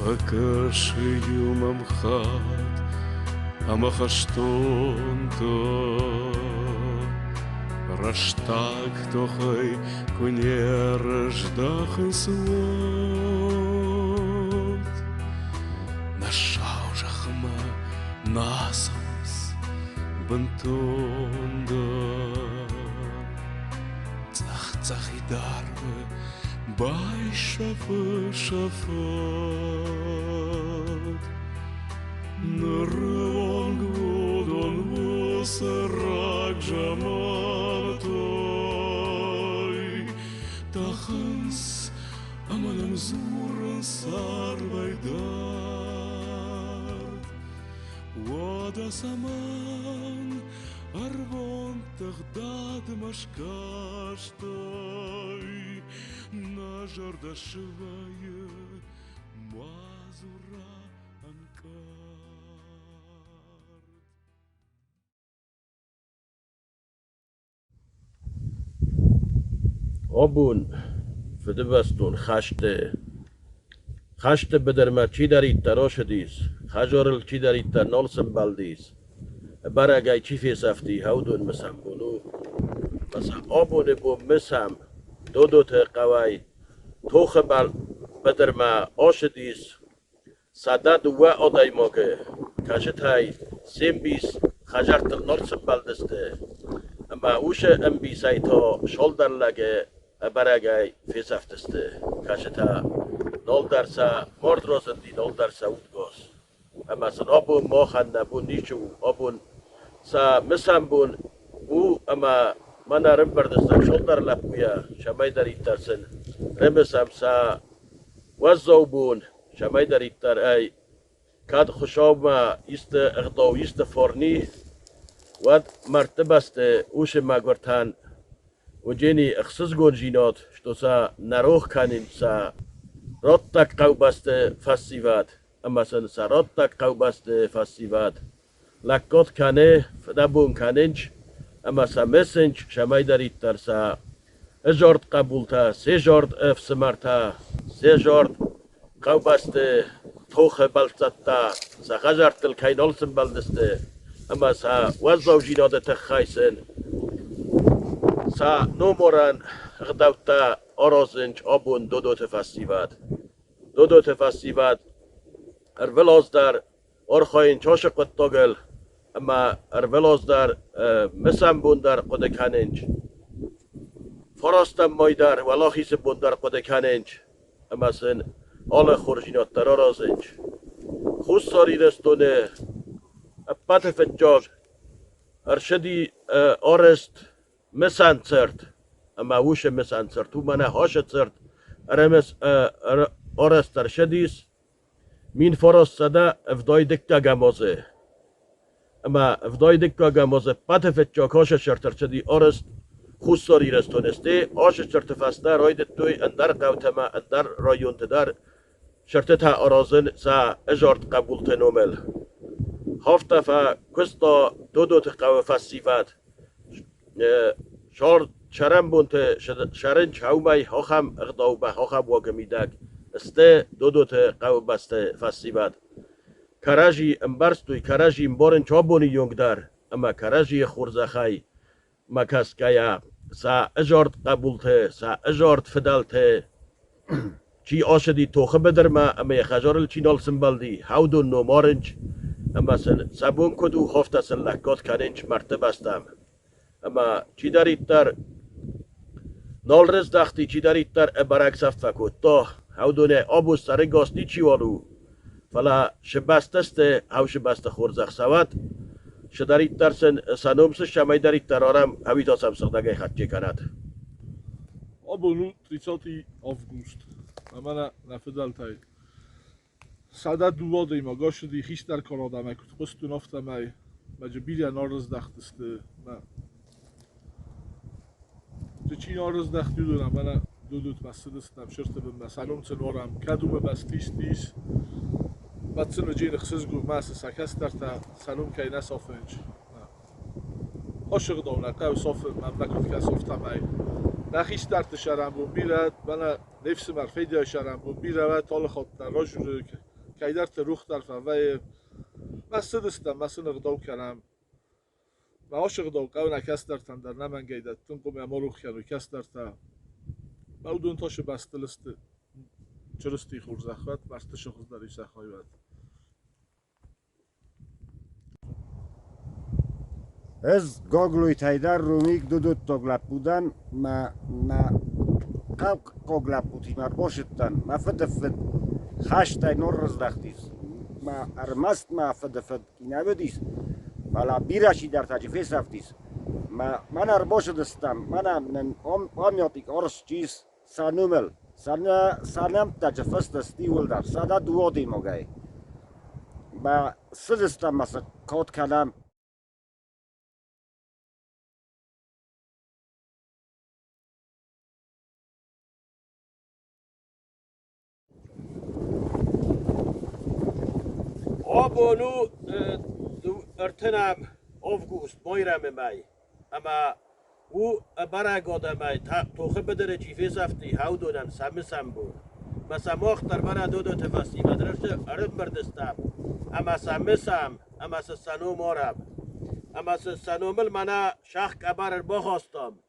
Факашию мамхат, амахаштонто, раштак тохай кунерждах свод. Нашаужахма насамс бантонда, цах-цахидарвы, Bay şafat Nırvan gudon vısırak jamanatoy Tahıns amanım zurın sarbaydar Vada saman arvon tağdad maşkaştoy Нажар дашвая мазура анкар. Obun fidbastun خشته بدرما چی دارید تراشدیس خجارل چی دارید تر نالسم بالدیس برگای چی فیسافتی هودون مسام بونو مسا آبون بو مسام دو تا قوای توخ بال بدرما آشدیس صدد و آدای ماگه کشت های سیم بیس خجارتل نالسم بالدسته اما اوش ام بیسای تا شال در لگه برگای فیسافتسته کشت ها نال درسا مرد رازندی نال درسا اودگاز اما سن آبون ما خنده بون نیچو آبون سا مسام بون او اما من رم بردستم شل در لپویا شمای در ایترسن رمسام سا وزاو بون شمای در ایتر ای کاد خوشاب ما ایست اغداو ایست فورنی ود مرتبه است اوش مگورتان و جینی اخصص گون جینات شتو سا نروخ کنین سا رات تک قوبست فسیواد اما سن سا رات تک قوبست فسیواد لکات کنه فدبون کننج اما سا مسنج شمای دارید تر سا اجارد قبول تا سه جارد اف سمرتا سه جارد قوبست توخ بلزت تا سا غجرد تل کینال سن بلدسته اما سا وزاو جیناد تخیسن سا نوموران غدوتا آرازنج آبون دو تفسیواد دو تفسیواد ارولاز در آرخاین چاش قطاگل اما ارولاز در مسم بون در قدکننج فراستم مای در ولاخیس بون در قدکننج اما سن آل خورجینات در آرازنج خوز ساری رستونه اپت فجاگ ارشدی آرست مسان سرد اما وش مسان سرد تو منه هاش سرد ارمس آرست ارشدیس مین فراست صدا افدای دکا گمازه اما افدای دکا گمازه پت فجاگ هاش شرط ارشدی آرست خوز ساری رستونسته آش شرط فسته راید توی اندر قوتما اندر رایونت در شرط تا آرازن سا اجارت قبول تنومل هفته فا کستا دو تقوی فسیفات شار شرم بونت شرنج هاومای هاخم اغداو به هاخم واگمیدک استه دو تقوی بسته فسیفات کراجی امبرستوی کراجی امبارن چابونی یونگ در اما کراجی خورزخای مکس کیا سا اجارت قبول ته سا اجارت فدال ته چی آشدی توخه بدر ما اما خجارل چینال سنبالدی هاودون نومارنج اما سن سبون کدو خفته سن لکات کننج مرتبه استم اما چی دارید در نال رز دختی چی دارید در برک صفه کد تا هاودونه آبو سر گاستی چی والو فلا شبست است هاو شبست خورزخ سواد شدارید در سن سنومس شمای دارید در آرم هاوی تا سمسخ دگه خطچه کند آبونو 30 август امانا نفدال تای ساده دواد ایما گاشدی خیش در کارادم اکت قستون افتم ای مجبیری نارز دختسته نه چی نارز دختی دونم من دودوت مسدستم شرط به مسلم تنورم کدوم بستیش باتسن جین خسزگو ماس ساکست در تا سلام کی نسافنج عاشق دونه قو صاف مملکت که صاف تمای نخیش در تشرم بو بیرد بنا نفس مرفی دی شرم بو بیرد تال خود در راجور کی در تروخ در فوای مسدستم مثلا قدو کردم و عاشق دو قو نکست در تن در نمن گیدت تون قم امروز خیلی کس در تا مودون تاش بستلست چرستی خور زخوت بستش خود داری زخوای بد از گاگلوی تایدار رومیک دو تاگلاب بودن ما گاگلاب بودی مار باشدن ما فد خاش تای نور رزدختیس ما ارمست ما فد کی نبودیس بالا بیراشی در تاجفه سافتیس من ارباشدستم من آمیاتیک آرش چیز سانومل سانم تاجفست استیول در سادا دوادی مگای با سدستم مثلا کات کلام آبونو ارتنام آفگوست مایرم می اما او برای گادم توخه بدره چیفی سفتی هاو دونن سم بود مثلا مختر برای دو تفاسی مدرسه عرب بردستم اما سم اما سنو مارم اما سنو مل منا شخ کبر بخواستم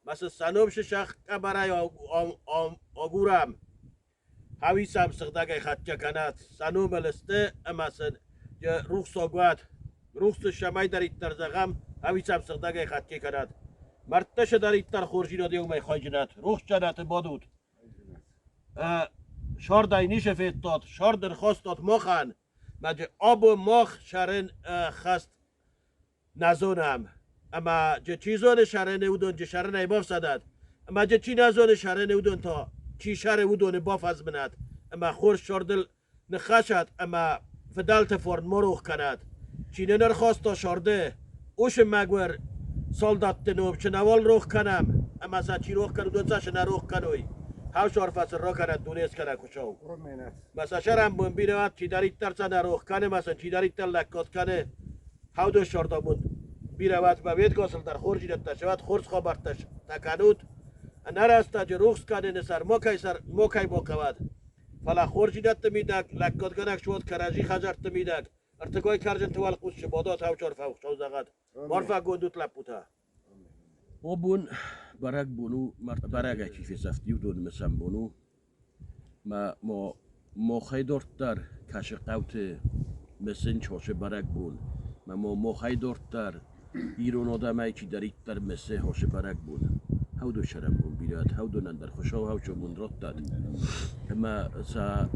مثلا سنومش شخ کبر آگورم هاوی سام سخداگه خطچه کند سنو ملسته اما سن روح ساگوات روح شمای در ایتر زغم هاوی سام سخداگه خطچه کند مرتش در ایتر خورشی را دیو می خواهی جنت روح جنت بادود شار داینیش فیتاد شار درخواستات مخن مجه آب و مخ شرن خست نزونم اما جه چیزون شرن اودون جه شرن ایباف صدد اما جه چی نزون شرن اودون تا چی شر اودون باف از بند اما خورش شاردل نخشد اما فدالت فورن مروخ کند چی نرخواست تا شارده اوش مگور سالدات تنوب چه نوال روخ کنم اما سا چی روخ کنو دونساش نروخ کنوی هاو شار فصل را کند دونیس کنه کشاو مثلا شرم بون بیروات چی دارید ترسا نروخ کنه مثلا چی دارید تر لکات کنه هاو دو شاردا بون بیروات باید گاسل در خورجی دتا شود خورج خبرتش تکنود نرستا جه روخس کنه نسر موکای بوکواد فلا خورجی دتا میدک لکات کنک شود کراجی خجرت میدک ارتقای کرجن توال قوس شبادات هاو چار فوق شو زغد مارفا گوندوت لپوتا بون برگ بونو برگ چیفی سفتی و دون مسم بونو ما خیدورت در کش قوت مسن چاشه برگ بون ما خیدورت در ایرون آدم چی دارید در مسه هاشه برگ بون هاو دو شرم بون بیرد هاو دو نندر خوشا و هاو چو بون رات داد اما سا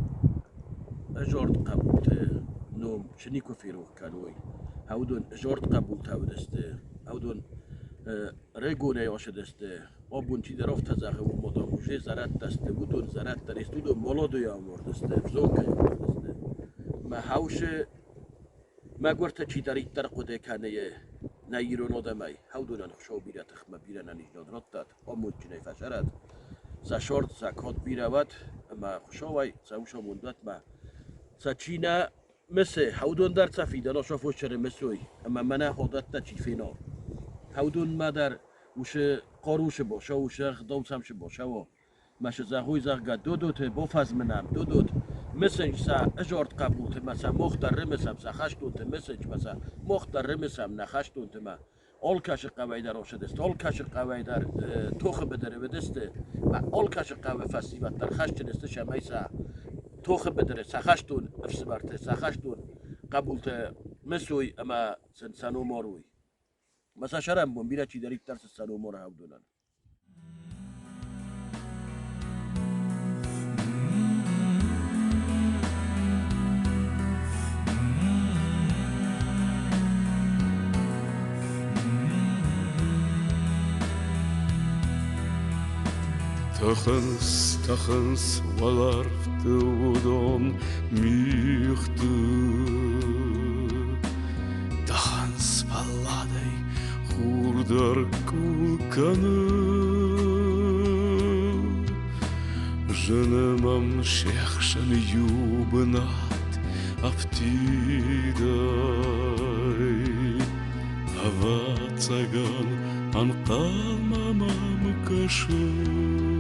اجارت قبولت نوم شنیکو فیروخ کنوی هاو دون اجارت قبولت هاو دسته هاو دون رگونه آشدسته آبون چی درافت تزاخه و مداموشه زرد دسته بودون زرد درست دو مولادو یا آوردسته فزون که آوردسته ما هاوشه ما گورت چی دارید در قده کنه نایرون آدمای هاو دونن خشاو بیرد اخمه بیرن انیجناد رات داد آمون چی نفشرد سا شارد زکات بیرود اما خشاوی ساوشا موندوت ما سا چی نه مسه هاو دون در صفیده ناشا فوشره مسوی اما منه خودت تا چی فینا هاودون ما در وش قاروش باشه وش خدامسمش باشه و مش زخوی زخگا دودوت بافز منم دودوت مسنج سا اجارت قبولت مثلا مختر مسم سا خشتونت مسنج مثلا مختر مسم نخشتونت ما آل کش قوی در آشد است آل کش قوی در توخ بدره بدسته و آل کش قوی فسیوت در خشت نسته شمی سا توخ بدره سا خشتون افسبرت سا خشتون قبولت مسوی اما سنو ماروی مثلا شرم بون بیره چی دارید ترس سنو ما رو هاو دونن Tachens walarfte wodon michte Tachens paladei hurdar kulkanı Женемам шехшен юбнат аптидай Ава цаган анқалмамам кашын